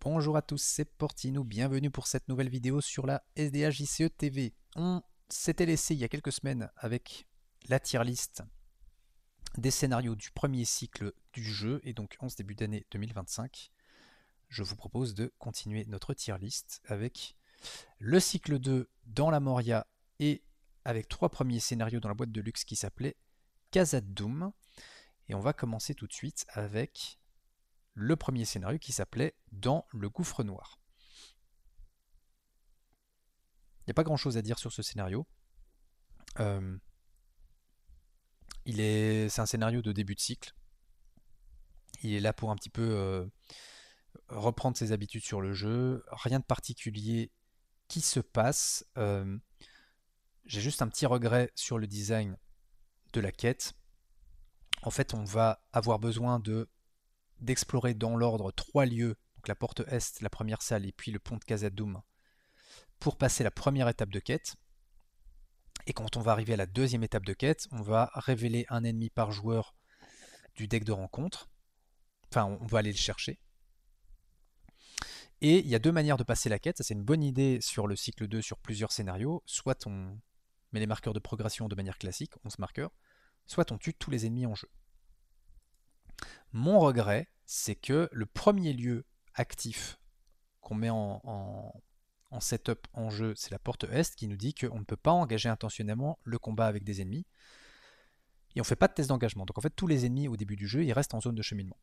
Bonjour à tous, c'est Portino, bienvenue pour cette nouvelle vidéo sur la SDHJCE TV. On s'était laissé il y a quelques semaines avec la tier list des scénarios du premier cycle du jeu et donc en ce début d'année 2025, je vous propose de continuer notre tier list avec le cycle 2 dans la Moria et avec 3 premiers scénarios dans la boîte de luxe qui s'appelait Khazad-dûm. Et on va commencer tout de suite avec le premier scénario qui s'appelait Dans le gouffre noir. Il n'y a pas grand chose à dire sur ce scénario. Euh, c'est un scénario de début de cycle. Il est là pour un petit peu reprendre ses habitudes sur le jeu. Rien de particulier qui se passe. J'ai juste un petit regret sur le design de la quête. En fait, on va avoir besoin d'explorer dans l'ordre 3 lieux. Donc la porte Est, la première salle, et puis le pont de Khazad-dûm pour passer la première étape de quête. Et quand on va arriver à la deuxième étape de quête, on va révéler un ennemi par joueur du deck de rencontre. Enfin, on va aller le chercher. Et il y a deux manières de passer la quête. Ça, c'est une bonne idée sur le cycle 2 sur plusieurs scénarios. Soit on met les marqueurs de progression de manière classique, 11 marqueurs, soit on tue tous les ennemis en jeu. Mon regret, c'est que le premier lieu actif qu'on met en setup en jeu, c'est la porte Est qui nous dit qu'on ne peut pas engager intentionnellement le combat avec des ennemis. Et on ne fait pas de test d'engagement. Donc en fait, tous les ennemis au début du jeu, ils restent en zone de cheminement.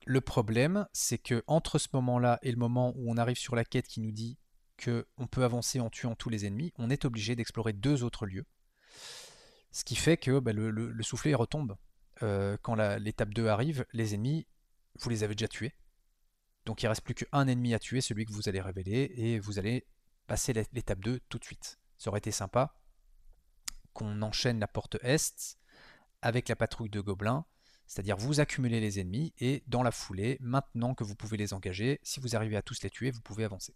Le problème, c'est que entre ce moment-là et le moment où on arrive sur la quête qui nous dit qu'on peut avancer en tuant tous les ennemis, on est obligé d'explorer deux autres lieux. Ce qui fait que le soufflet retombe. Quand l'étape 2 arrive, les ennemis, vous les avez déjà tués. Donc il ne reste plus qu'un ennemi à tuer, celui que vous allez révéler, et vous allez passer l'étape 2 tout de suite. Ça aurait été sympa qu'on enchaîne la porte Est avec la patrouille de gobelins, c'est-à-dire vous accumulez les ennemis et dans la foulée, maintenant que vous pouvez les engager, si vous arrivez à tous les tuer, vous pouvez avancer.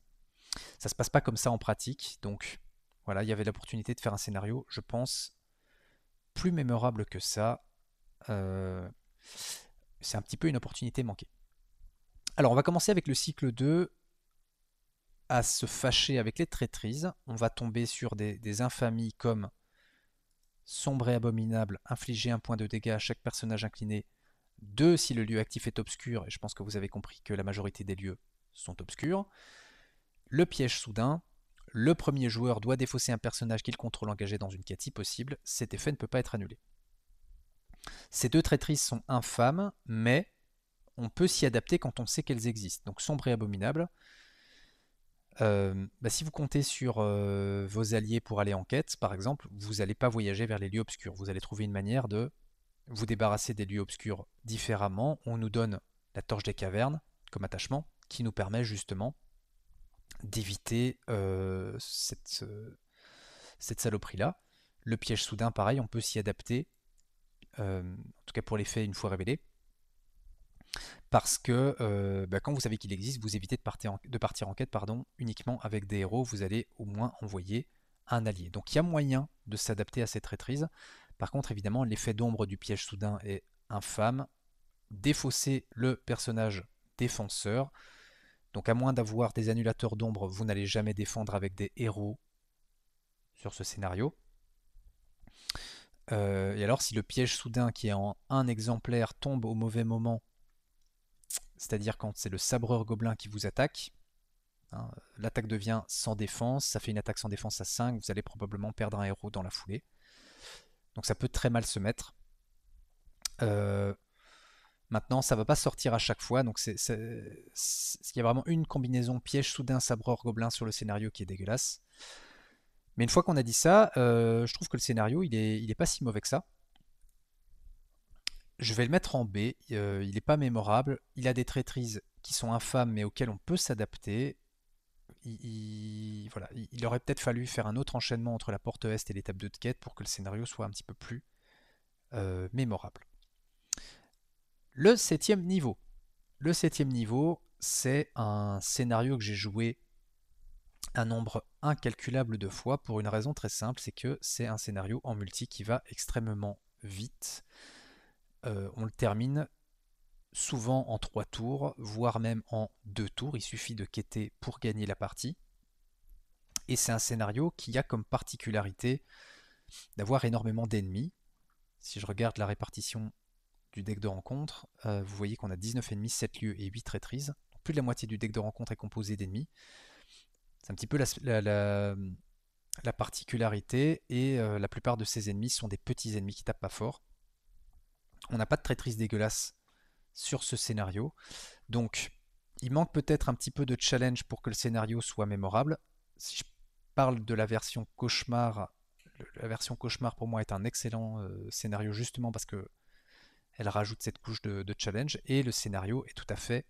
Ça se passe pas comme ça en pratique, donc voilà, il y avait l'opportunité de faire un scénario, je pense, plus mémorable que ça. Euh, c'est un petit peu une opportunité manquée. Alors on va commencer avec le cycle 2 à se fâcher avec les traîtrises. On va tomber sur des infamies comme sombre et abominable, infliger un point de dégâts à chaque personnage incliné. 2 si le lieu actif est obscur, et je pense que vous avez compris que la majorité des lieux sont obscurs. Le piège soudain, le premier joueur doit défausser un personnage qu'il contrôle engagé dans une quête si possible, cet effet ne peut pas être annulé. Ces deux traîtrises sont infâmes, mais on peut s'y adapter quand on sait qu'elles existent. Donc sombre et abominable, si vous comptez sur vos alliés pour aller en quête, par exemple, vous n'allez pas voyager vers les lieux obscurs. Vous allez trouver une manière de vous débarrasser des lieux obscurs différemment. On nous donne la torche des cavernes comme attachement, qui nous permet justement d'éviter cette saloperie-là. Le piège soudain, pareil, on peut s'y adapter, en tout cas pour l'effet une fois révélé, parce que quand vous savez qu'il existe, vous évitez de partir en quête uniquement avec des héros, vous allez au moins envoyer un allié. Donc il y a moyen de s'adapter à cette traîtrise. Par contre, évidemment, l'effet d'ombre du piège soudain est infâme. Défausser le personnage défenseur. Donc à moins d'avoir des annulateurs d'ombre, vous n'allez jamais défendre avec des héros sur ce scénario. Et alors si le piège soudain qui est en un exemplaire tombe au mauvais moment, c'est-à-dire quand c'est le sabreur gobelin qui vous attaque, hein, l'attaque devient sans défense, ça fait une attaque sans défense à 5, vous allez probablement perdre un héros dans la foulée. Donc ça peut très mal se mettre. Euh, Maintenant, ça ne va pas sortir à chaque fois, donc il y a vraiment une combinaison piège soudain sabreur gobelin sur le scénario qui est dégueulasse. Mais une fois qu'on a dit ça, je trouve que le scénario il est pas si mauvais que ça. Je vais le mettre en B, il n'est pas mémorable, il a des traîtrises qui sont infâmes mais auxquelles on peut s'adapter. Voilà, il aurait peut-être fallu faire un autre enchaînement entre la porte Est et l'étape 2 de quête pour que le scénario soit un petit peu plus mémorable. Le septième niveau. Le septième niveau, c'est un scénario que j'ai joué un nombre incalculable de fois pour une raison très simple, c'est que c'est un scénario en multi qui va extrêmement vite. On le termine souvent en 3 tours, voire même en 2 tours. Il suffit de quêter pour gagner la partie. Et c'est un scénario qui a comme particularité d'avoir énormément d'ennemis. Si je regarde la répartition du deck de rencontre, vous voyez qu'on a 19 ennemis, 7 lieux et 8 traîtrises. Donc plus de la moitié du deck de rencontre est composé d'ennemis. C'est un petit peu la particularité, et la plupart de ces ennemis sont des petits ennemis qui tapent pas fort. On n'a pas de traîtrise dégueulasse sur ce scénario, donc il manque peut-être un petit peu de challenge pour que le scénario soit mémorable. Si je parle de la version cauchemar pour moi est un excellent scénario, justement parce que elle rajoute cette couche de challenge, et le scénario est tout à fait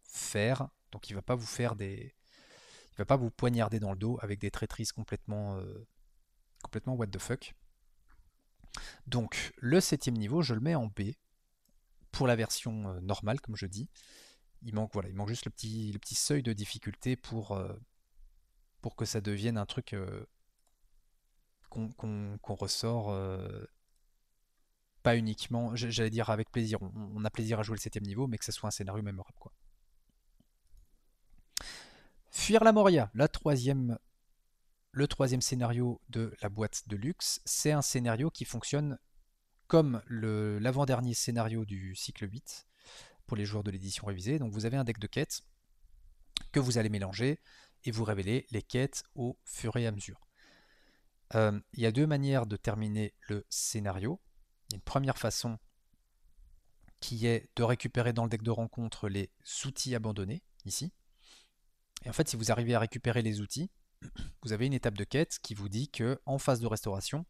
fair, donc il va pas vous faire il va pas vous poignarder dans le dos avec des traîtrises complètement what the fuck. Donc le 7ème niveau, je le mets en B pour la version normale, comme je dis. Il manque juste le petit seuil de difficulté pour que ça devienne un truc qu'on ressort pas uniquement, j'allais dire avec plaisir. On a plaisir à jouer le 7ème niveau, mais que ce soit un scénario mémorable, quoi. Fuir la Moria, le troisième scénario de la boîte de luxe, c'est un scénario qui fonctionne comme l'avant-dernier scénario du cycle 8 pour les joueurs de l'édition révisée. Donc vous avez un deck de quêtes que vous allez mélanger et vous révélez les quêtes au fur et à mesure. Il y a deux manières de terminer le scénario. Il y a une première façon qui est de récupérer dans le deck de rencontre les outils abandonnés, ici. Et en fait, si vous arrivez à récupérer les outils, vous avez une étape de quête qui vous dit que en phase de restauration,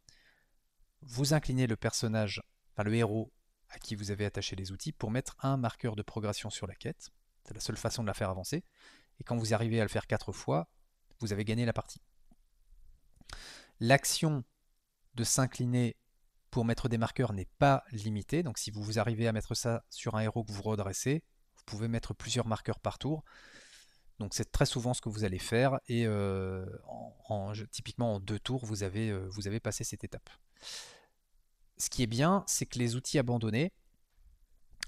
vous inclinez le personnage, enfin le héros à qui vous avez attaché les outils, pour mettre un marqueur de progression sur la quête. C'est la seule façon de la faire avancer. Et quand vous arrivez à le faire 4 fois, vous avez gagné la partie. L'action de s'incliner pour mettre des marqueurs n'est pas limitée. Donc si vous arrivez à mettre ça sur un héros que vous redressez, vous pouvez mettre plusieurs marqueurs par tour. Donc c'est très souvent ce que vous allez faire, et typiquement en 2 tours, vous avez passé cette étape. Ce qui est bien, c'est que les outils abandonnés,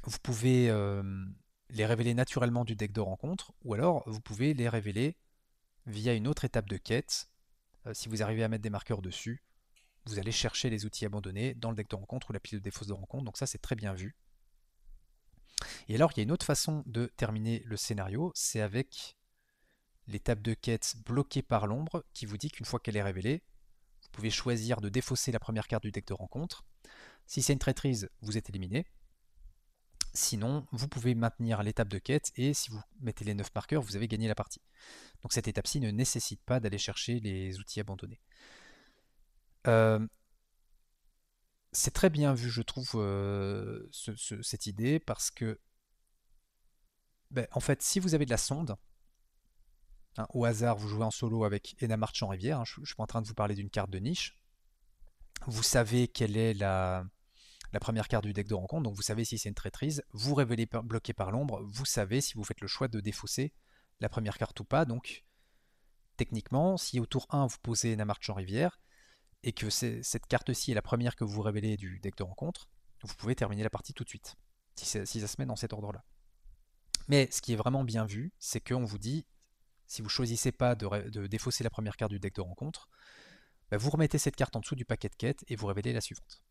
vous pouvez les révéler naturellement du deck de rencontre, ou alors vous pouvez les révéler via une autre étape de quête. Si vous arrivez à mettre des marqueurs dessus, vous allez chercher les outils abandonnés dans le deck de rencontre ou la pile de défausse de rencontre, donc ça c'est très bien vu. Et alors il y a une autre façon de terminer le scénario, c'est avec l'étape de quête bloquée par l'ombre, qui vous dit qu'une fois qu'elle est révélée, vous pouvez choisir de défausser la première carte du deck de rencontre. Si c'est une traîtrise, vous êtes éliminé. Sinon, vous pouvez maintenir l'étape de quête, et si vous mettez les 9 marqueurs, vous avez gagné la partie. Donc cette étape-ci ne nécessite pas d'aller chercher les outils abandonnés. C'est très bien vu, je trouve, cette idée, parce que, en fait, si vous avez de la sonde, hein, au hasard, vous jouez en solo avec Ena Marchand Rivière, hein, je ne suis pas en train de vous parler d'une carte de niche, vous savez quelle est la première carte du deck de rencontre, donc vous savez si c'est une traîtrise, vous révélez bloqué par l'ombre, vous savez si vous faites le choix de défausser la première carte ou pas. Donc techniquement, si au tour 1 vous posez Ena Marchand Rivière, et que cette carte-ci est la première que vous révélez du deck de rencontre, vous pouvez terminer la partie tout de suite, si ça se met dans cet ordre-là. Mais ce qui est vraiment bien vu, c'est qu'on vous dit, si vous choisissez pas de défausser la première carte du deck de rencontre, vous remettez cette carte en dessous du paquet de quêtes et vous révélez la suivante.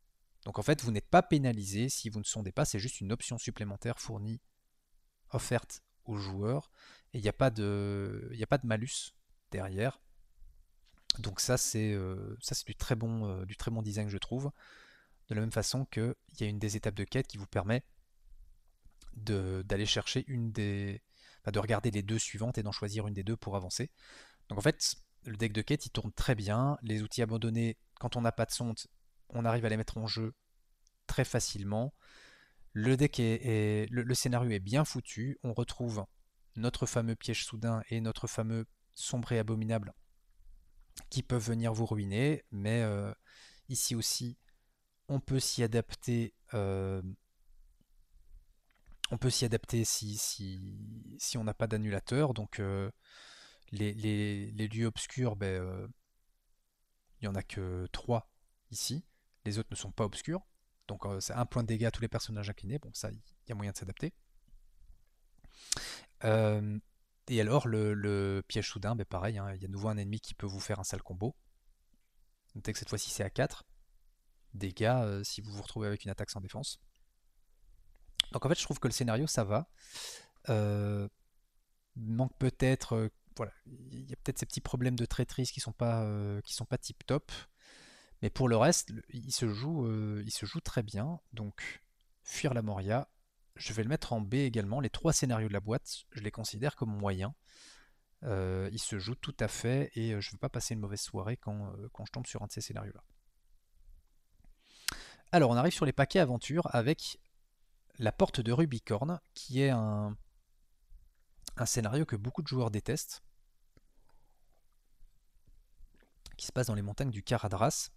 Donc en fait, vous n'êtes pas pénalisé si vous ne sondez pas, c'est juste une option supplémentaire fournie, offerte aux joueurs, et il n'y a pas de malus derrière. Donc ça c'est du très bon design, je trouve. De la même façon qu'il y a une des étapes de quête qui vous permet d'aller chercher de regarder les deux suivantes et d'en choisir une des deux pour avancer. Donc en fait, le deck de quête il tourne très bien. Les outils abandonnés, quand on n'a pas de sonde, on arrive à les mettre en jeu très facilement. Le deck le scénario est bien foutu. On retrouve notre fameux piège soudain et notre fameux sombre et abominable qui peuvent venir vous ruiner, mais ici aussi on peut s'y adapter. On peut s'y adapter si on n'a pas d'annulateur. Donc les lieux obscurs, il n'y en a que 3 ici. Les autres ne sont pas obscurs. Donc c'est un point de dégâts à tous les personnages inclinés. Bon, ça, il y a moyen de s'adapter. Euh, et alors, le piège soudain, ben pareil, hein, il y a de nouveau un ennemi qui peut vous faire un sale combo. Notez que cette fois-ci, c'est à 4 dégâts si vous vous retrouvez avec une attaque sans défense. Donc en fait, je trouve que le scénario, ça va. Euh, manque peut-être, voilà, il y a peut-être ces petits problèmes de traîtrise qui sont pas tip top. Mais pour le reste, il se joue très bien. Donc, fuir la Moria. Je vais le mettre en B également. Les 3 scénarios de la boîte, je les considère comme moyens. Ils se jouent tout à fait et je ne veux pas passer une mauvaise soirée quand je tombe sur un de ces scénarios-là. Alors, on arrive sur les paquets aventure avec la porte de Rubicorne, qui est un scénario que beaucoup de joueurs détestent, qui se passe dans les montagnes du Caradras.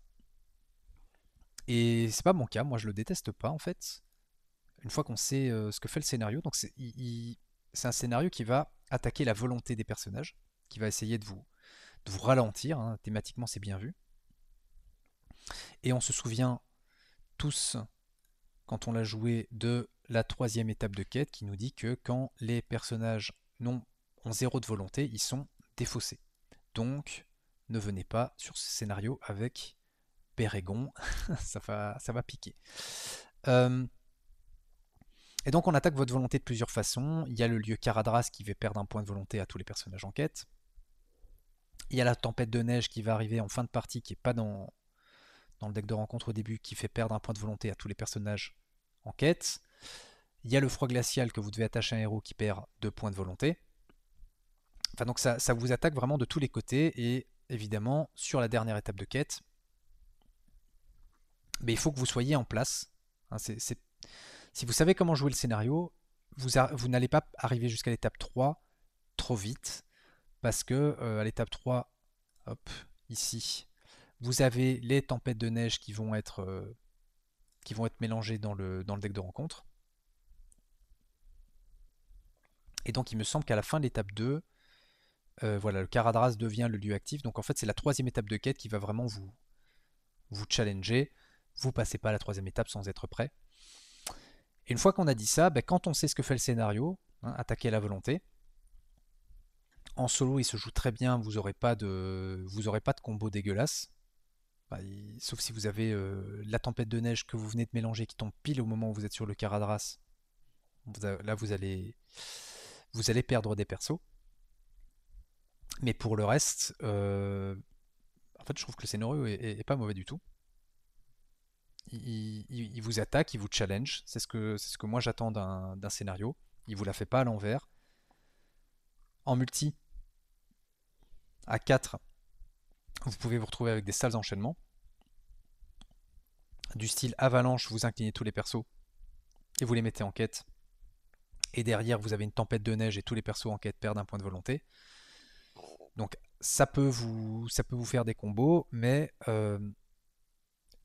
Et c'est pas mon cas, moi je le déteste pas en fait. Une fois qu'on sait ce que fait le scénario, donc c'est un scénario qui va attaquer la volonté des personnages, qui va essayer de vous ralentir, hein. Thématiquement c'est bien vu. Et on se souvient tous, quand on l'a joué, de la 3e étape de quête qui nous dit que quand les personnages ont 0 de volonté, ils sont défaussés. Donc ne venez pas sur ce scénario avec Bérégon, ça va piquer. Euh, Et donc on attaque votre volonté de plusieurs façons. Il y a le lieu Caradras qui va perdre un point de volonté à tous les personnages en quête. Il y a la tempête de neige qui va arriver en fin de partie, qui n'est pas dans le deck de rencontre au début, qui fait perdre un point de volonté à tous les personnages en quête. Il y a le froid glacial que vous devez attacher à un héros qui perd 2 points de volonté. Enfin donc ça vous attaque vraiment de tous les côtés et évidemment sur la dernière étape de quête, mais il faut que vous soyez en place. Hein, si vous savez comment jouer le scénario, vous n'allez pas arriver jusqu'à l'étape 3 trop vite, parce que à l'étape 3, hop, ici, vous avez les tempêtes de neige qui vont être mélangées dans le deck de rencontre. Et donc il me semble qu'à la fin de l'étape 2, voilà, le Caradras devient le lieu actif. Donc en fait c'est la 3e étape de quête qui va vraiment vous challenger. Vous passez pas à la 3e étape sans être prêt. Et une fois qu'on a dit ça, ben, quand on sait ce que fait le scénario, hein, attaquer à la volonté, en solo il se joue très bien, vous n'aurez pas de combo dégueulasse. Bah, sauf si vous avez la tempête de neige que vous venez de mélanger qui tombe pile au moment où vous êtes sur le Caradras. Là, vous allez perdre des persos. Mais pour le reste, en fait, je trouve que le scénario est pas mauvais du tout. Il vous attaque, il vous challenge. C'est ce que moi j'attends d'un scénario. Il vous la fait pas à l'envers. En multi, à 4, vous pouvez vous retrouver avec des sales enchaînements. Du style avalanche, vous inclinez tous les persos et vous les mettez en quête. Et derrière, vous avez une tempête de neige et tous les persos en quête perdent un point de volonté. Donc ça peut vous faire des combos, mais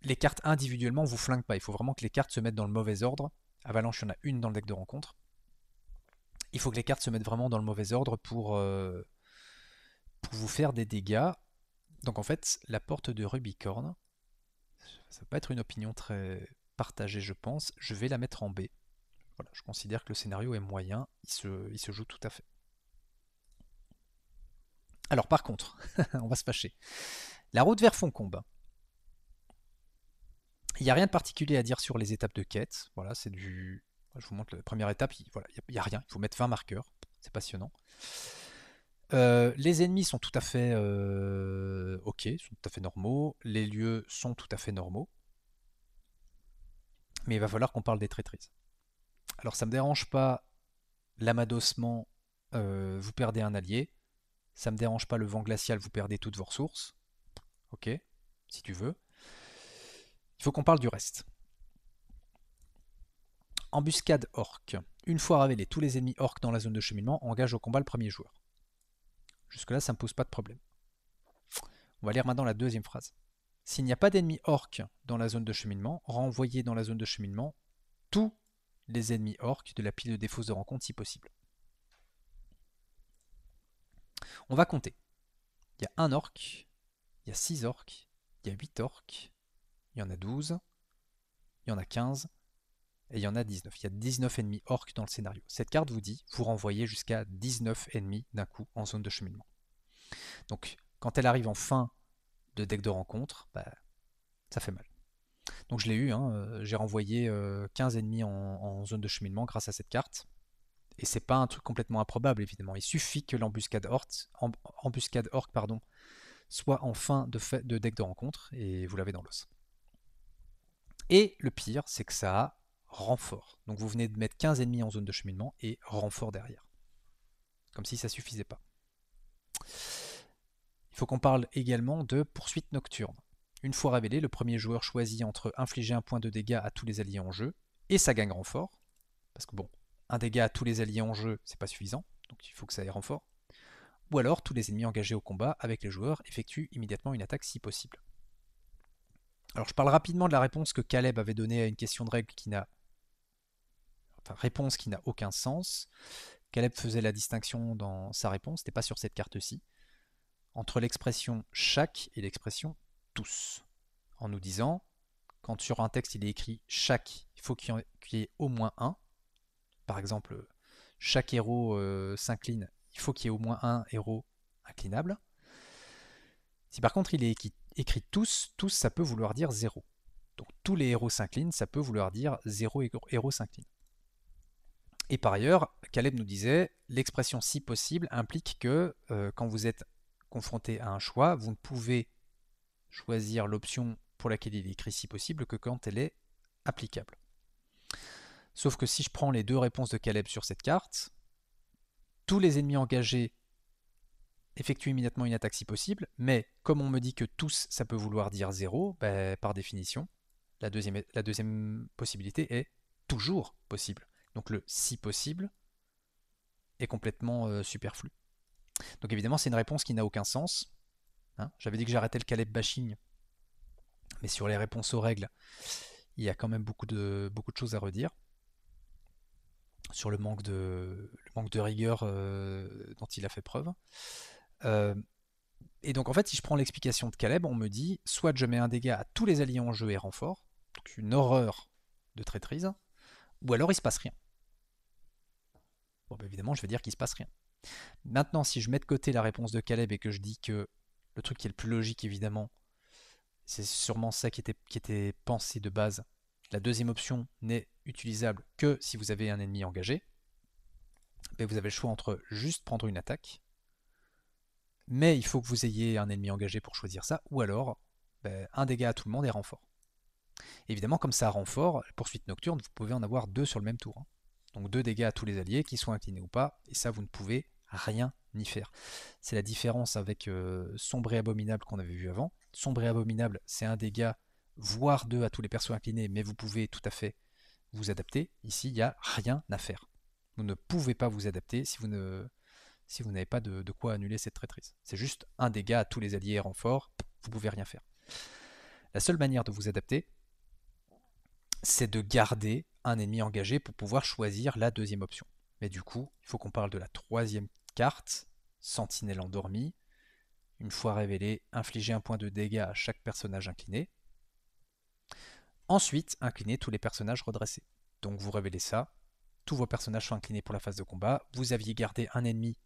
les cartes individuellement vous flinguent pas. Il faut vraiment que les cartes se mettent dans le mauvais ordre. Avalanche, il y en a une dans le deck de rencontre. Il faut que les cartes se mettent vraiment dans le mauvais ordre pour vous faire des dégâts. Donc en fait, la porte de Rubicorne, ça va pas être une opinion très partagée, je pense. Je vais la mettre en B. Voilà, je considère que le scénario est moyen, il se joue tout à fait. Alors par contre, on va se fâcher. La route vers Foncombe. Il n'y a rien de particulier à dire sur les étapes de quête. Voilà, c'est du. Je vous montre la première étape, voilà, il n'y a rien. Il faut mettre 20 marqueurs. C'est passionnant. Les ennemis sont tout à fait ok, sont tout à fait normaux. Les lieux sont tout à fait normaux. Mais il va falloir qu'on parle des traîtrises. Alors ça me dérange pas l'amadossement, vous perdez un allié. Ça me dérange pas le vent glacial, vous perdez toutes vos ressources. Ok, si tu veux. Il faut qu'on parle du reste. Embuscade orc. Une fois révélés, tous les ennemis orcs dans la zone de cheminement engagent au combat le premier joueur. Jusque-là, ça ne me pose pas de problème. On va lire maintenant la deuxième phrase. S'il n'y a pas d'ennemis orcs dans la zone de cheminement, renvoyez dans la zone de cheminement tous les ennemis orcs de la pile de défauts de rencontre si possible. On va compter. Il y a un orc, il y a 6 orcs, il y a 8 orcs, il y en a 12, il y en a 15 et il y en a 19. Il y a 19 ennemis orques dans le scénario. Cette carte vous dit, vous renvoyez jusqu'à 19 ennemis d'un coup en zone de cheminement. Donc quand elle arrive en fin de deck de rencontre, bah, ça fait mal. Donc je l'ai eu, hein, j'ai renvoyé 15 ennemis en zone de cheminement grâce à cette carte. Et c'est pas un truc complètement improbable évidemment. Il suffit que l'embuscade orc soit en fin de deck de rencontre et vous l'avez dans l'os. Et le pire, c'est que ça a renfort. Donc vous venez de mettre 15 ennemis en zone de cheminement et renfort derrière. Comme si ça suffisait pas. Il faut qu'on parle également de poursuite nocturne. Une fois révélé, le premier joueur choisit entre infliger un point de dégâts à tous les alliés en jeu et ça gagne renfort. Parce que bon, un dégât à tous les alliés en jeu, c'est pas suffisant, donc il faut que ça ait renfort. Ou alors tous les ennemis engagés au combat avec les joueurs effectuent immédiatement une attaque si possible. Alors je parle rapidement de la réponse que Caleb avait donnée à une question de règle qui n'a réponse qui n'a aucun sens. Caleb faisait la distinction dans sa réponse, c'était pas sur cette carte-ci, entre l'expression chaque et l'expression tous. En nous disant, quand sur un texte il est écrit chaque, il faut qu'il y ait au moins un. Par exemple, chaque héros s'incline, il faut qu'il y ait au moins un héros inclinable. Si par contre il est écrit tous, tous ça peut vouloir dire 0. Donc tous les héros s'inclinent, ça peut vouloir dire 0 héros s'incline. Et par ailleurs, Caleb nous disait, l'expression si possible implique que quand vous êtes confronté à un choix, vous ne pouvez choisir l'option pour laquelle il est écrit si possible que quand elle est applicable. Sauf que si je prends les deux réponses de Caleb sur cette carte, tous les ennemis engagés effectuent immédiatement une attaque si possible, mais comme on me dit que tous ça peut vouloir dire 0, ben, par définition, la deuxième possibilité est toujours possible. Donc le si possible est complètement superflu. Donc évidemment c'est une réponse qui n'a aucun sens. Hein. J'avais dit que j'arrêtais le Caleb bashing, mais sur les réponses aux règles, il y a quand même beaucoup de choses à redire sur le manque de rigueur dont il a fait preuve. Et donc en fait, si je prends l'explication de Caleb, on me dit soit je mets un dégât à tous les alliés en jeu et renfort, donc une horreur de traîtrise, ou alors il se passe rien. Bon, bah évidemment, je vais dire qu'il se passe rien. Maintenant, si je mets de côté la réponse de Caleb et que je dis que le truc qui est le plus logique, évidemment, c'est sûrement ça qui était pensé de base. La deuxième option n'est utilisable que si vous avez un ennemi engagé. Ben vous avez le choix entre juste prendre une attaque, mais il faut que vous ayez un ennemi engagé pour choisir ça, ou alors ben, un dégât à tout le monde et renfort. Évidemment, comme ça renfort, poursuite nocturne, vous pouvez en avoir 2 sur le même tour. Hein. Donc 2 dégâts à tous les alliés, qu'ils soient inclinés ou pas, et ça vous ne pouvez rien y faire. C'est la différence avec Sombre et Abominable qu'on avait vu avant. Sombre et Abominable, c'est un dégât, voire 2 à tous les persos inclinés, mais vous pouvez tout à fait vous adapter. Ici, il n'y a rien à faire. Vous ne pouvez pas vous adapter si vous n'avez pas de quoi annuler cette traîtrise. C'est juste un dégât à tous les alliés et renforts, vous ne pouvez rien faire. La seule manière de vous adapter, c'est de garder un ennemi engagé pour pouvoir choisir la deuxième option. Mais du coup, il faut qu'on parle de la troisième carte, Sentinelle endormie. Une fois révélée, infliger un point de dégâts à chaque personnage incliné. Ensuite, incliner tous les personnages redressés. Donc vous révélez ça, tous vos personnages sont inclinés pour la phase de combat, vous aviez gardé un ennemi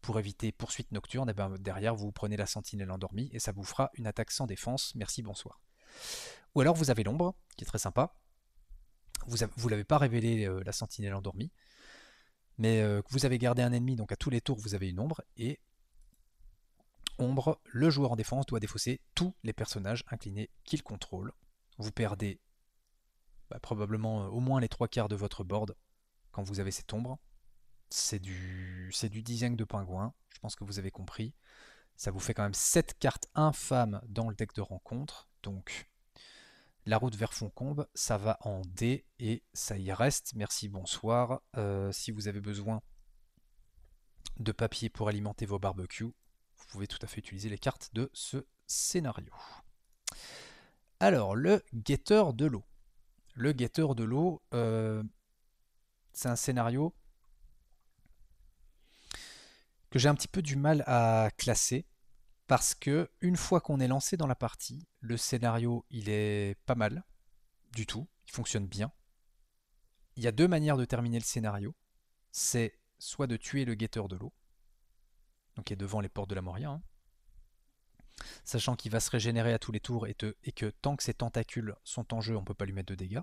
pour éviter poursuite nocturne, et bien derrière vous prenez la sentinelle endormie et ça vous fera une attaque sans défense, merci, bonsoir. Ou alors vous avez l'ombre, qui est très sympa, vous ne l'avez pas révélé la sentinelle endormie, mais vous avez gardé un ennemi, donc à tous les tours vous avez une ombre, et ombre, le joueur en défense doit défausser tous les personnages inclinés qu'il contrôle. Vous perdez probablement au moins les 3/4 de votre board quand vous avez cette ombre. C'est du design de pingouin, je pense que vous avez compris. Ça vous fait quand même 7 cartes infâmes dans le deck de rencontre. Donc la route vers Foncombe, ça va en D et ça y reste. Merci, bonsoir. Si vous avez besoin de papier pour alimenter vos barbecues, vous pouvez tout à fait utiliser les cartes de ce scénario. Alors, le guetteur de l'eau. Le guetteur de l'eau, c'est un scénario que j'ai un petit peu du mal à classer parce que une fois qu'on est lancé dans la partie, le scénario il est pas mal du tout, il fonctionne bien. Il y a deux manières de terminer le scénario. C'est soit de tuer le guetteur de l'eau, donc qui est devant les portes de la Moria, hein, sachant qu'il va se régénérer à tous les tours et que tant que ses tentacules sont en jeu, on ne peut pas lui mettre de dégâts.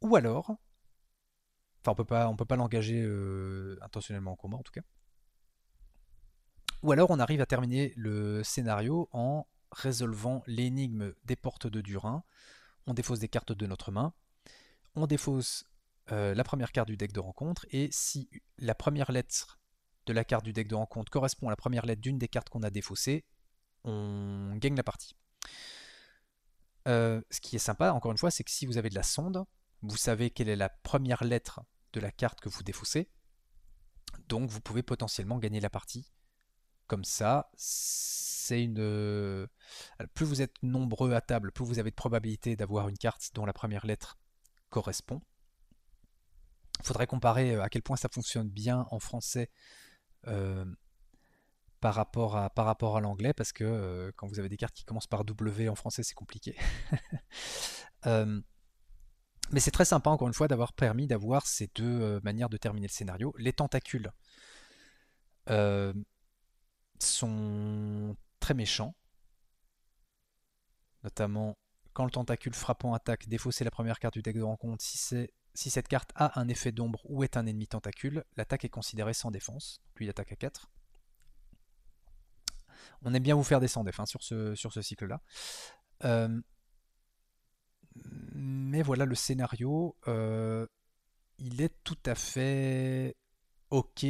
Ou alors, enfin on peut pas l'engager intentionnellement en combat en tout cas. Ou alors on arrive à terminer le scénario en résolvant l'énigme des portes de Durin. On défausse des cartes de notre main, on défausse la première carte du deck de rencontre, et si la première lettre de la carte du deck de rencontre correspond à la première lettre d'une des cartes qu'on a défaussées, on gagne la partie. Ce qui est sympa, encore une fois, c'est que si vous avez de la sonde, vous savez quelle est la première lettre de la carte que vous défaussez, donc vous pouvez potentiellement gagner la partie. Comme ça, c'est une. Plus vous êtes nombreux à table, plus vous avez de probabilité d'avoir une carte dont la première lettre correspond. Il faudrait comparer à quel point ça fonctionne bien en français euh, par rapport à l'anglais, parce que quand vous avez des cartes qui commencent par W en français, c'est compliqué. euh, mais c'est très sympa, encore une fois, d'avoir permis d'avoir ces deux manières de terminer le scénario. Les tentacules euh, sont très méchants, notamment quand le tentacule frappant attaque, défausser la première carte du deck de rencontre. Si cette carte a un effet d'ombre ou est un ennemi tentacule, l'attaque est considérée sans défense. Lui, il attaque à 4. On aime bien vous faire des sans défense sur ce cycle-là. Euh, mais voilà, le scénario, il est tout à fait ok,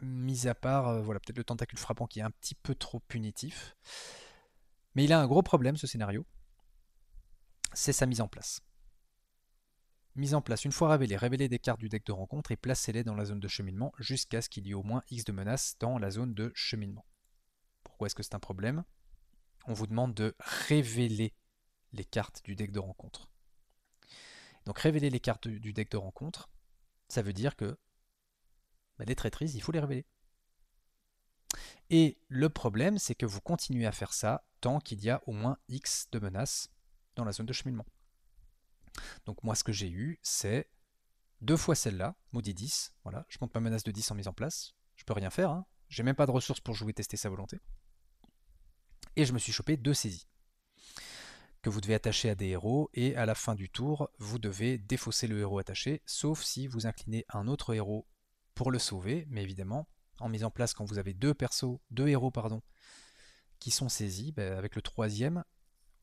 mis à part voilà, peut-être le tentacule frappant qui est un petit peu trop punitif. Mais il a un gros problème, ce scénario, c'est sa mise en place. Mise en place, une fois révélez des cartes du deck de rencontre et placez-les dans la zone de cheminement jusqu'à ce qu'il y ait au moins X de menaces dans la zone de cheminement. Pourquoi est-ce que c'est un problème? On vous demande de révéler les cartes du deck de rencontre. Donc révéler les cartes du deck de rencontre, ça veut dire que les traîtrises, il faut les révéler. Et le problème, c'est que vous continuez à faire ça tant qu'il y a au moins X de menaces dans la zone de cheminement. Donc moi, ce que j'ai eu, c'est 2 fois celle-là, maudit 10. Voilà, je monte ma menace de 10 en mise en place. Je peux rien faire, hein. J'ai même pas de ressources pour jouer tester sa volonté. Et je me suis chopé 2 saisies que vous devez attacher à des héros, et à la fin du tour, vous devez défausser le héros attaché, sauf si vous inclinez un autre héros pour le sauver, mais évidemment, en mise en place, quand vous avez deux héros qui sont saisis, avec le troisième,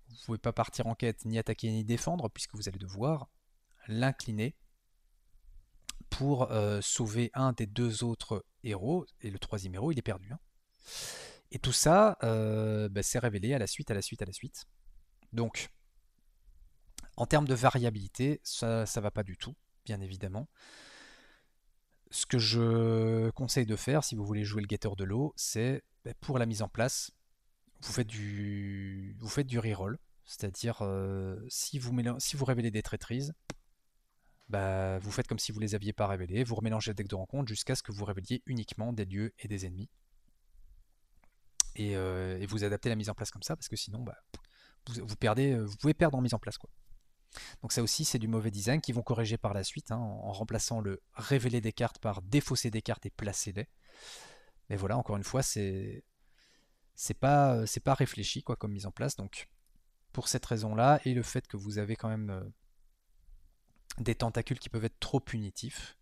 vous ne pouvez pas partir en quête, ni attaquer, ni défendre, puisque vous allez devoir l'incliner pour sauver un des deux autres héros, et le troisième héros, il est perdu. Hein. Et tout ça, c'est révélé à la suite. Donc, en termes de variabilité, ça ne va pas du tout, bien évidemment. Ce que je conseille de faire, si vous voulez jouer le guetteur de l'eau, c'est pour la mise en place, vous faites du reroll. C'est-à-dire, si vous révélez des traîtrises, vous faites comme si vous ne les aviez pas révélées, vous remélangez le deck de rencontre jusqu'à ce que vous révéliez uniquement des lieux et des ennemis. Et vous adaptez la mise en place comme ça, parce que sinon, vous pouvez perdre en mise en place, quoi. Donc ça aussi, c'est du mauvais design qu'ils vont corriger par la suite, hein, en remplaçant le révéler des cartes par défausser des cartes et placer-les. Mais voilà, encore une fois, c'est pas réfléchi quoi comme mise en place. Donc pour cette raison-là et le fait que vous avez quand même des tentacules qui peuvent être trop punitifs,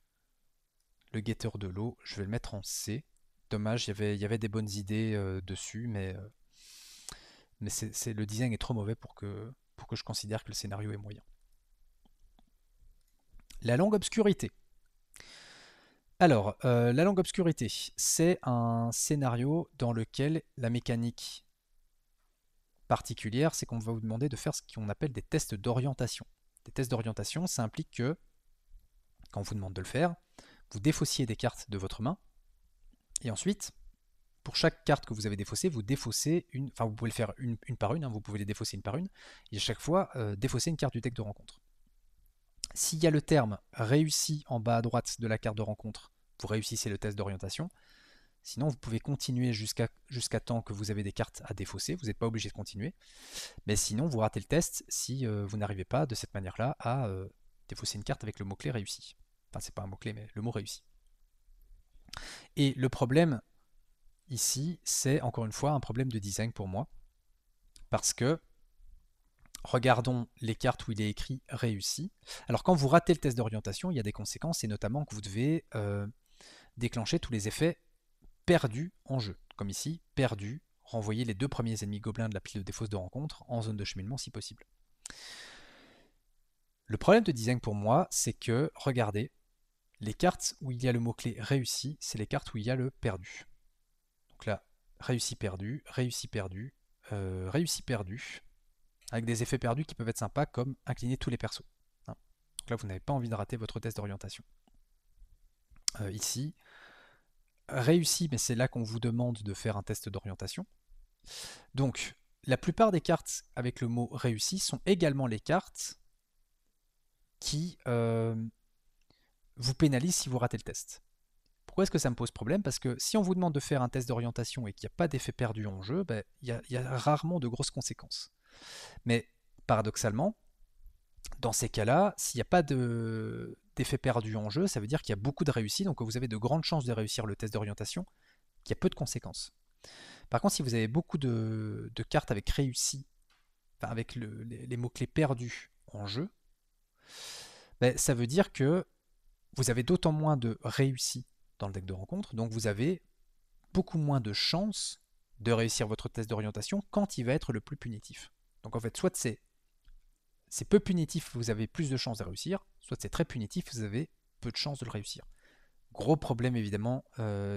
le guetteur de l'eau, je vais le mettre en C. Dommage, il y avait des bonnes idées dessus, mais le design est trop mauvais pour que je considère que le scénario est moyen. La longue obscurité. Alors, la longue obscurité, c'est un scénario dans lequel la mécanique particulière, c'est qu'on va vous demander de faire ce qu'on appelle des tests d'orientation. Des tests d'orientation, ça implique que, quand on vous demande de le faire, vous défaussiez des cartes de votre main, et ensuite, pour chaque carte que vous avez défaussée, vous défaussez une, enfin vous pouvez le faire une par une, hein, vous pouvez les défausser une par une, et à chaque fois, défausser une carte du deck de rencontre. S'il y a le terme réussi en bas à droite de la carte de rencontre, vous réussissez le test d'orientation. Sinon, vous pouvez continuer jusqu'à temps que vous avez des cartes à défausser. Vous n'êtes pas obligé de continuer. Mais sinon, vous ratez le test si vous n'arrivez pas de cette manière-là à défausser une carte avec le mot-clé réussi. Enfin, c'est pas un mot-clé, mais le mot réussi. Et le problème ici, c'est encore une fois un problème de design pour moi. Parce que, regardons les cartes où il est écrit réussi. Alors quand vous ratez le test d'orientation, il y a des conséquences, et notamment que vous devez déclencher tous les effets perdus en jeu. Comme ici, perdu, renvoyer les 2 premiers ennemis gobelins de la pile de défausse de rencontre en zone de cheminement si possible. Le problème de design pour moi, c'est que, regardez, les cartes où il y a le mot-clé réussi, c'est les cartes où il y a le perdu. Donc là, réussi perdu, réussi perdu, réussi perdu, avec des effets perdus qui peuvent être sympas comme incliner tous les persos. Donc là, vous n'avez pas envie de rater votre test d'orientation. Ici, réussi, mais c'est là qu'on vous demande de faire un test d'orientation. Donc, la plupart des cartes avec le mot réussi sont également les cartes qui vous pénalisent si vous ratez le test. Pourquoi est-ce que ça me pose problème? Parce que si on vous demande de faire un test d'orientation et qu'il n'y a pas d'effet perdu en jeu, il y a rarement de grosses conséquences. Mais paradoxalement, dans ces cas-là, s'il n'y a pas d'effet perdu en jeu, ça veut dire qu'il y a beaucoup de réussite, donc vous avez de grandes chances de réussir le test d'orientation, qu'il y a peu de conséquences. Par contre, si vous avez beaucoup de cartes avec réussi, enfin avec les mots-clés perdus en jeu, ça veut dire que vous avez d'autant moins de réussi dans le deck de rencontre, donc vous avez beaucoup moins de chances de réussir votre test d'orientation quand il va être le plus punitif. Donc en fait, soit c'est peu punitif, vous avez plus de chances de réussir, soit c'est très punitif, vous avez peu de chances de le réussir. Gros problème évidemment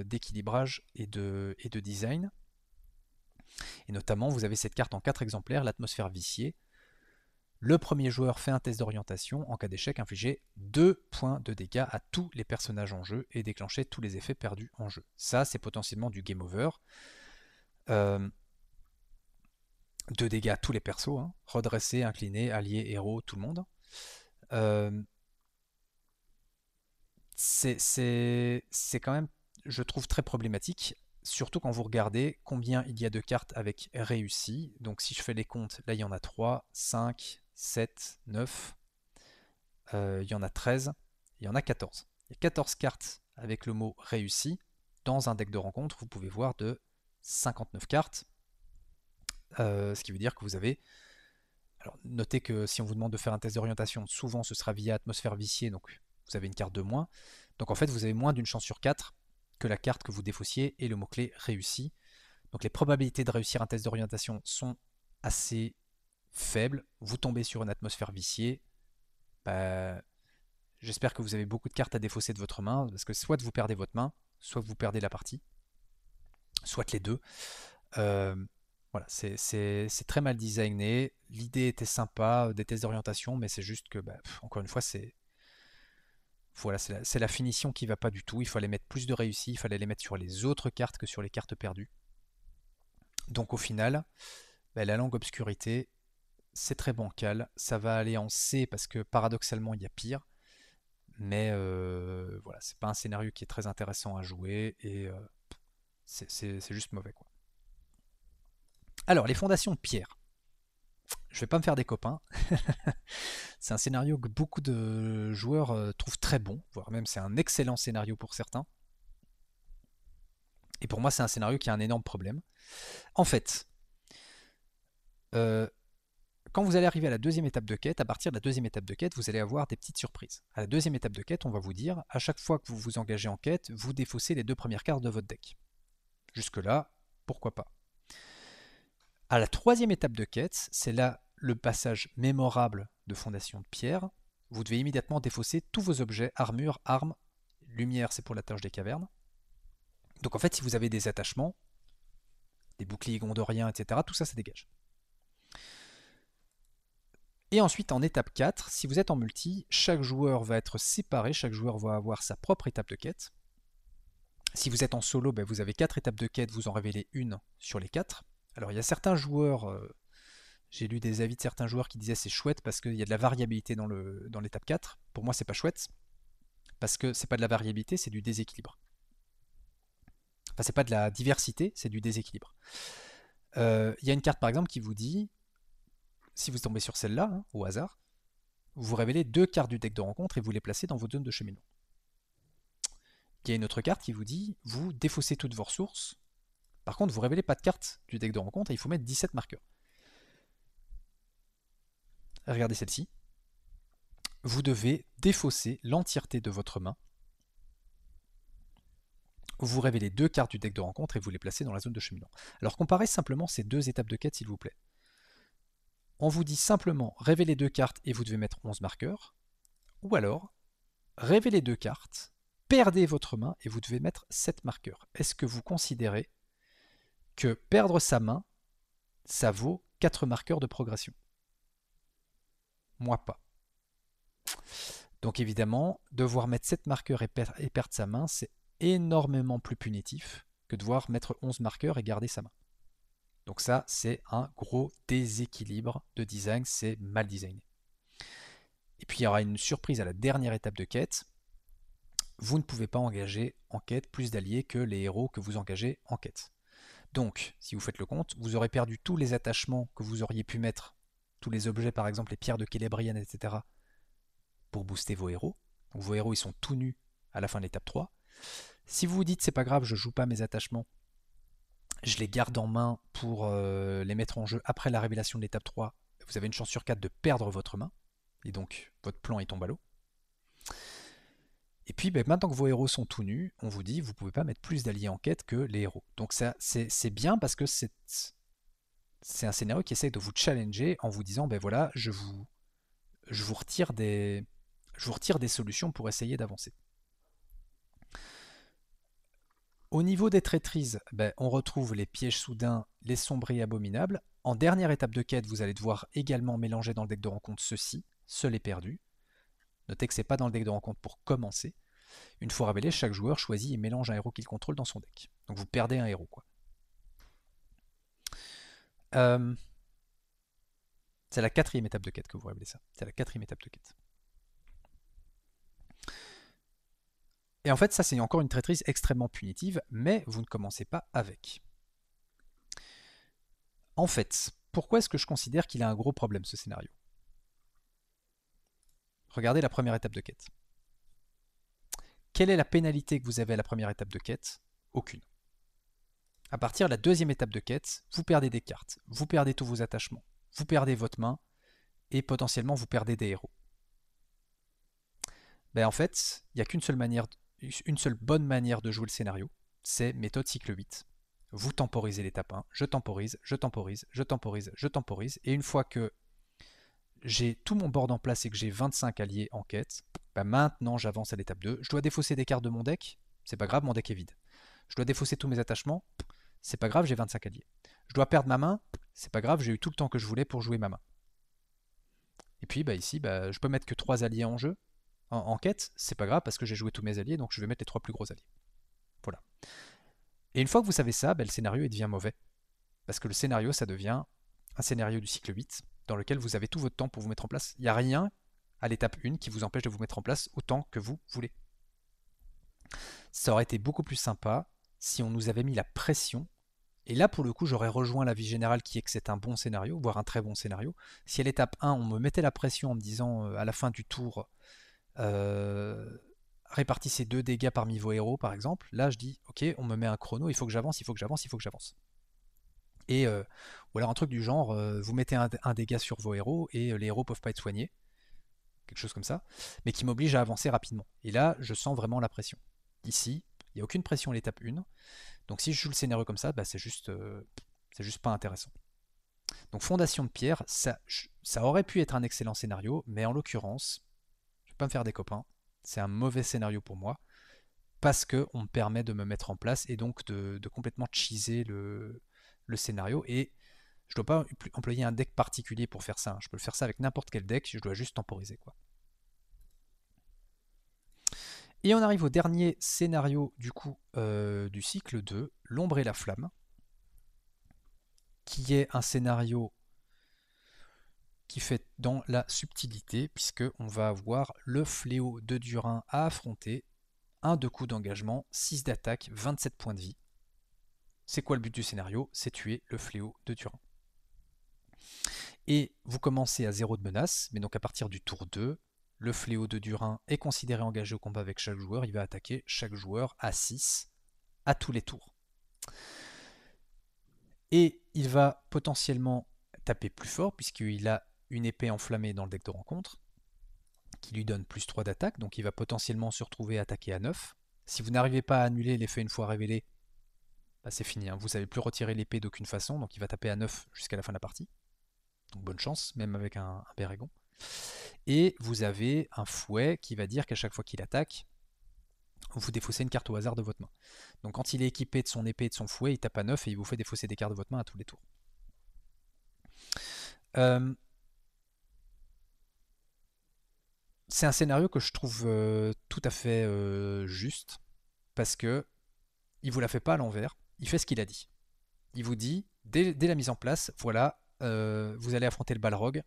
d'équilibrage et de design. Et notamment, vous avez cette carte en 4 exemplaires, l'atmosphère viciée. Le premier joueur fait un test d'orientation. En cas d'échec, infliger 2 points de dégâts à tous les personnages en jeu et déclencher tous les effets perdus en jeu. Ça, c'est potentiellement du game over. 2 dégâts à tous les persos, hein. Redressé, incliné, allié, héros, tout le monde. C'est quand même, je trouve, très problématique. Surtout quand vous regardez combien il y a de cartes avec réussi. Donc si je fais les comptes, là il y en a 3, 5, 7, 9. Il y en a 13, il y en a 14. Il y a 14 cartes avec le mot réussi. Dans un deck de rencontre, vous pouvez voir de 59 cartes. Ce qui veut dire que vous avez... Alors notez que si on vous demande de faire un test d'orientation, souvent ce sera via atmosphère viciée, donc vous avez une carte de moins. Donc en fait, vous avez moins d'une chance sur 4 que la carte que vous défaussiez et le mot-clé réussi. Donc les probabilités de réussir un test d'orientation sont assez faibles. Vous tombez sur une atmosphère viciée, j'espère que vous avez beaucoup de cartes à défausser de votre main, parce que soit vous perdez votre main, soit vous perdez la partie, soit les deux. Voilà, c'est très mal designé. L'idée était sympa, des tests d'orientation, mais c'est juste que, encore une fois, voilà, c'est la finition qui va pas du tout. Il fallait mettre plus de réussi, il fallait les mettre sur les autres cartes que sur les cartes perdues. Donc au final, la langue obscurité, c'est très bancal. Ça va aller en C parce que paradoxalement, il y a pire. Mais voilà, c'est pas un scénario qui est très intéressant à jouer et c'est juste mauvais, quoi. Alors, les fondations de pierre. Je vais pas me faire des copains. C'est un scénario que beaucoup de joueurs trouvent très bon, voire même c'est un excellent scénario pour certains. Et pour moi, c'est un scénario qui a un énorme problème. En fait, quand vous allez arriver à la deuxième étape de quête, à partir de la deuxième étape de quête, vous allez avoir des petites surprises. À la deuxième étape de quête, on va vous dire, à chaque fois que vous vous engagez en quête, vous défaussez les 2 premières cartes de votre deck. Jusque-là, pourquoi pas. À la troisième étape de quête, c'est là le passage mémorable de Fondation de Pierre. Vous devez immédiatement défausser tous vos objets, armure, armes, lumière, c'est pour la tâche des cavernes. Donc en fait, si vous avez des attachements, des boucliers gondoriens, etc., tout ça, ça dégage. Et ensuite, en étape 4, si vous êtes en multi, chaque joueur va être séparé, chaque joueur va avoir sa propre étape de quête. Si vous êtes en solo, vous avez 4 étapes de quête, vous en révélez une sur les 4. Alors il y a certains joueurs, j'ai lu des avis de certains joueurs qui disaient c'est chouette parce qu'il y a de la variabilité dans l'étape 4. Pour moi, c'est pas chouette, parce que c'est pas de la variabilité, c'est du déséquilibre. Enfin, c'est pas de la diversité, c'est du déséquilibre. Il y a une carte par exemple qui vous dit, si vous tombez sur celle-là, hein, au hasard, vous révélez 2 cartes du deck de rencontre et vous les placez dans votre zone de cheminement. Il y a une autre carte qui vous dit, vous défaussez toutes vos ressources. Par contre, vous révélez pas de carte du deck de rencontre et il faut mettre 17 marqueurs. Regardez celle-ci. Vous devez défausser l'entièreté de votre main. Vous révélez 2 cartes du deck de rencontre et vous les placez dans la zone de cheminement. Alors comparez simplement ces 2 étapes de quête s'il vous plaît. On vous dit simplement révélez 2 cartes et vous devez mettre 11 marqueurs. Ou alors, révélez 2 cartes, perdez votre main et vous devez mettre 7 marqueurs. Est-ce que vous considérez que perdre sa main, ça vaut 4 marqueurs de progression? Moi pas. Donc évidemment, devoir mettre 7 marqueurs et perdre sa main, c'est énormément plus punitif que devoir mettre 11 marqueurs et garder sa main. Donc ça, c'est un gros déséquilibre de design, c'est mal designé. Et puis il y aura une surprise à la dernière étape de quête. Vous ne pouvez pas engager en quête plus d'alliés que les héros que vous engagez en quête. Donc, si vous faites le compte, vous aurez perdu tous les attachements que vous auriez pu mettre, tous les objets, par exemple les pierres de Celebrian, etc., pour booster vos héros. Donc vos héros, ils sont tout nus à la fin de l'étape 3. Si vous vous dites, c'est pas grave, je joue pas mes attachements, je les garde en main pour les mettre en jeu après la révélation de l'étape 3, vous avez une chance sur 4 de perdre votre main, et donc votre plan il tombe à l'eau. Et puis maintenant que vos héros sont tout nus, on vous dit vous pouvez pas mettre plus d'alliés en quête que les héros. Donc ça c'est bien parce que c'est un scénario qui essaie de vous challenger en vous disant ben voilà, je vous retire des solutions pour essayer d'avancer. Au niveau des traîtrises, on retrouve les pièges soudains, les sombreries abominables. En dernière étape de quête, vous allez devoir également mélanger dans le deck de rencontre ceci, seul et perdu. Notez que ce n'est pas dans le deck de rencontre pour commencer. Une fois révélé, chaque joueur choisit et mélange un héros qu'il contrôle dans son deck. Donc vous perdez un héros, quoi. C'est la 4e étape de quête que vous révélez ça. C'est la 4e étape de quête. Et en fait, ça c'est encore une traîtrise extrêmement punitive, mais vous ne commencez pas avec. En fait, pourquoi est-ce que je considère qu'il a un gros problème ce scénario? Regardez la première étape de quête. Quelle est la pénalité que vous avez à la première étape de quête? Aucune. À partir de la 2e étape de quête, vous perdez des cartes, vous perdez tous vos attachements, vous perdez votre main, et potentiellement vous perdez des héros. En fait, il n'y a qu'une seule manière, une seule bonne manière de jouer le scénario, c'est méthode cycle 8. Vous temporisez l'étape 1, je temporise, je temporise, je temporise, je temporise, et une fois que j'ai tout mon board en place et que j'ai 25 alliés en quête, maintenant j'avance à l'étape 2. Je dois défausser des cartes de mon deck, c'est pas grave, mon deck est vide. Je dois défausser tous mes attachements, c'est pas grave, j'ai 25 alliés. Je dois perdre ma main, c'est pas grave, j'ai eu tout le temps que je voulais pour jouer ma main. Et puis ici, je peux mettre que 3 alliés en jeu, en quête, c'est pas grave parce que j'ai joué tous mes alliés, donc je vais mettre les 3 plus gros alliés. Voilà. Et une fois que vous savez ça, le scénario il devient mauvais. Parce que le scénario, ça devient un scénario du cycle 8, dans lequel vous avez tout votre temps pour vous mettre en place. Il n'y a rien à l'étape 1 qui vous empêche de vous mettre en place autant que vous voulez. Ça aurait été beaucoup plus sympa si on nous avait mis la pression. Et là, pour le coup, j'aurais rejoint l'avis général qui est que c'est un bon scénario, voire un très bon scénario. Si à l'étape 1, on me mettait la pression en me disant à la fin du tour, répartissez 2 dégâts parmi vos héros, par exemple, là je dis, ok, on me met un chrono, il faut que j'avance, il faut que j'avance, il faut que j'avance. Et, ou alors un truc du genre, vous mettez un dégât sur vos héros et les héros peuvent pas être soignés, quelque chose comme ça, mais qui m'oblige à avancer rapidement. Et là, je sens vraiment la pression. Ici, il n'y a aucune pression à l'étape 1, donc si je joue le scénario comme ça, c'est juste pas intéressant. Donc Fondation de Pierre, ça aurait pu être un excellent scénario, mais en l'occurrence, je vais pas me faire des copains, c'est un mauvais scénario pour moi, parce qu'on me permet de me mettre en place et donc de complètement cheeser le scénario. Et je ne dois pas employer un deck particulier pour faire ça. Je peux faire ça avec n'importe quel deck, je dois juste temporiser, quoi. Et on arrive au dernier scénario du coup du cycle 2, l'ombre et la flamme, qui est un scénario qui fait dans la subtilité, puisque on va avoir le fléau de Durin à affronter, 1 de coups d'engagement, 6 d'attaque, 27 points de vie. C'est quoi le but du scénario? C'est tuer le fléau de Turin. Et vous commencez à 0 de menace, mais donc à partir du tour 2, le fléau de Durin est considéré engagé au combat avec chaque joueur. Il va attaquer chaque joueur à 6 à tous les tours. Et il va potentiellement taper plus fort, puisqu'il a une épée enflammée dans le deck de rencontre, qui lui donne plus 3 d'attaque, donc il va potentiellement se retrouver attaqué à 9. Si vous n'arrivez pas à annuler l'effet une fois révélé, bah c'est fini, hein. Vous ne savez plus retirer l'épée d'aucune façon, donc il va taper à 9 jusqu'à la fin de la partie. Donc bonne chance, même avec un Bérégon. Et vous avez un fouet qui va dire qu'à chaque fois qu'il attaque, vous défaussez une carte au hasard de votre main. Donc quand il est équipé de son épée et de son fouet, il tape à 9 et il vous fait défausser des cartes de votre main à tous les tours. C'est un scénario que je trouve tout à fait juste, parce que il vous la fait pas à l'envers, il fait ce qu'il a dit. Il vous dit, dès la mise en place, voilà, vous allez affronter le Balrog,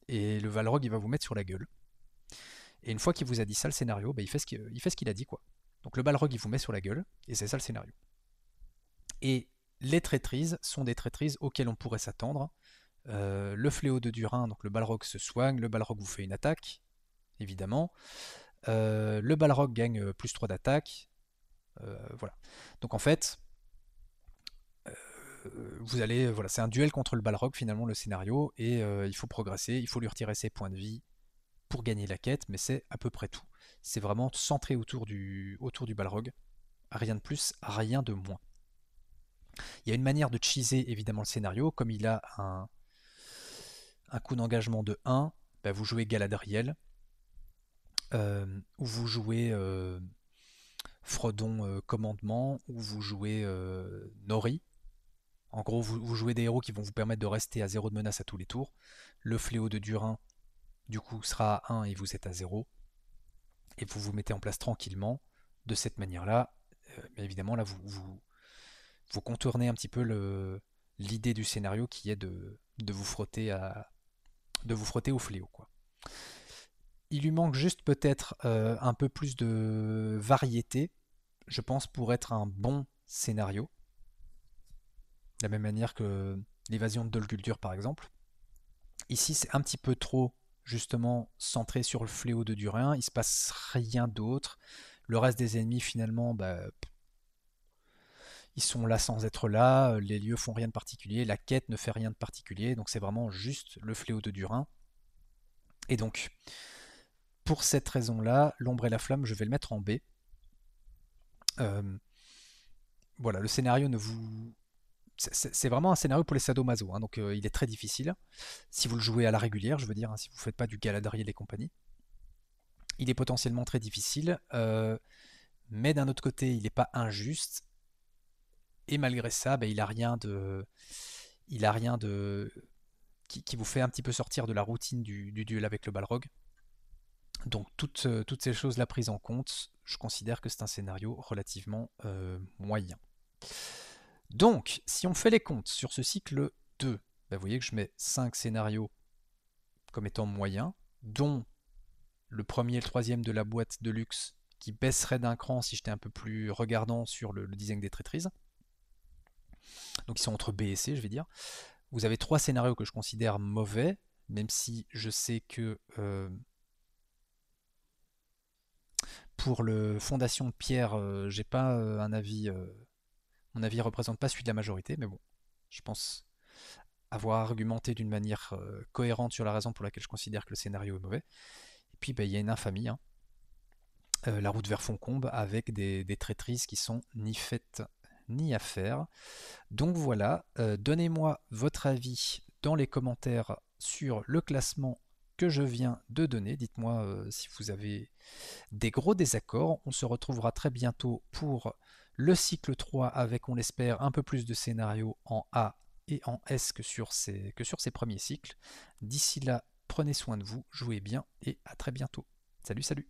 et le Balrog il va vous mettre sur la gueule. Et une fois qu'il vous a dit ça, le scénario, bah, il fait ce qu'il a dit, quoi. Donc le Balrog, il vous met sur la gueule, et c'est ça le scénario. Et les traîtrises sont des traîtrises auxquelles on pourrait s'attendre. Le fléau de Durin, donc le Balrog se soigne, le Balrog vous fait une attaque, évidemment. Le Balrog gagne plus 3 d'attaque. Voilà. Donc en fait, vous allez, voilà, c'est un duel contre le Balrog finalement le scénario, et il faut progresser, il faut lui retirer ses points de vie pour gagner la quête, mais c'est à peu près tout. C'est vraiment centré autour du Balrog. Rien de plus, rien de moins. Il y a une manière de cheeser évidemment le scénario, comme il a un coût d'engagement de 1, bah vous jouez Galadriel, ou vous jouez Frodon Commandement, ou vous jouez Nori. En gros, vous jouez des héros qui vont vous permettre de rester à 0 de menace à tous les tours. Le fléau de Durin, du coup, sera à 1 et vous êtes à 0. Et vous vous mettez en place tranquillement de cette manière-là. Mais évidemment, là, vous contournez un petit peu l'idée du scénario qui est de vous frotter au fléau, quoi. Il lui manque juste peut-être un peu plus de variété, je pense, pour être un bon scénario. De la même manière que l'évasion de Dol Guldur, par exemple. Ici, c'est un petit peu trop, justement, centré sur le fléau de Durin. Il se passe rien d'autre. Le reste des ennemis, finalement, bah, ils sont là sans être là. Les lieux font rien de particulier. La quête ne fait rien de particulier. Donc c'est vraiment juste le fléau de Durin. Et donc, pour cette raison-là, l'ombre et la flamme, je vais le mettre en B. Voilà, le scénario ne vous... C'est vraiment un scénario pour les sadomaso, hein, donc il est très difficile. Si vous le jouez à la régulière, je veux dire, hein, si vous ne faites pas du Galadriel et compagnie. Il est potentiellement très difficile, mais d'un autre côté, il n'est pas injuste. Et malgré ça, bah, il a rien de... qui vous fait un petit peu sortir de la routine du duel avec le Balrog. Donc toutes ces choses-là prises en compte, je considère que c'est un scénario relativement moyen. Donc, si on fait les comptes sur ce cycle 2, bah, vous voyez que je mets 5 scénarios comme étant moyens, dont le premier et le troisième de la boîte de luxe qui baisserait d'un cran si j'étais un peu plus regardant sur le design des traîtrises. Donc ils sont entre B et C, je vais dire. Vous avez 3 scénarios que je considère mauvais, même si je sais que pour le Fondation de Pierre, j'ai pas un avis. Mon avis ne représente pas celui de la majorité, mais bon, je pense avoir argumenté d'une manière cohérente sur la raison pour laquelle je considère que le scénario est mauvais. Et puis bah, il y a une infamie, hein. La route vers Foncombe avec des traîtrises qui sont ni faites ni à faire. Donc voilà, donnez-moi votre avis dans les commentaires sur le classement que je viens de donner. Dites-moi si vous avez des gros désaccords. On se retrouvera très bientôt pour le cycle 3 avec, on l'espère, un peu plus de scénarios en A et en S que sur ces premiers cycles. D'ici là, prenez soin de vous, jouez bien et à très bientôt. Salut, salut!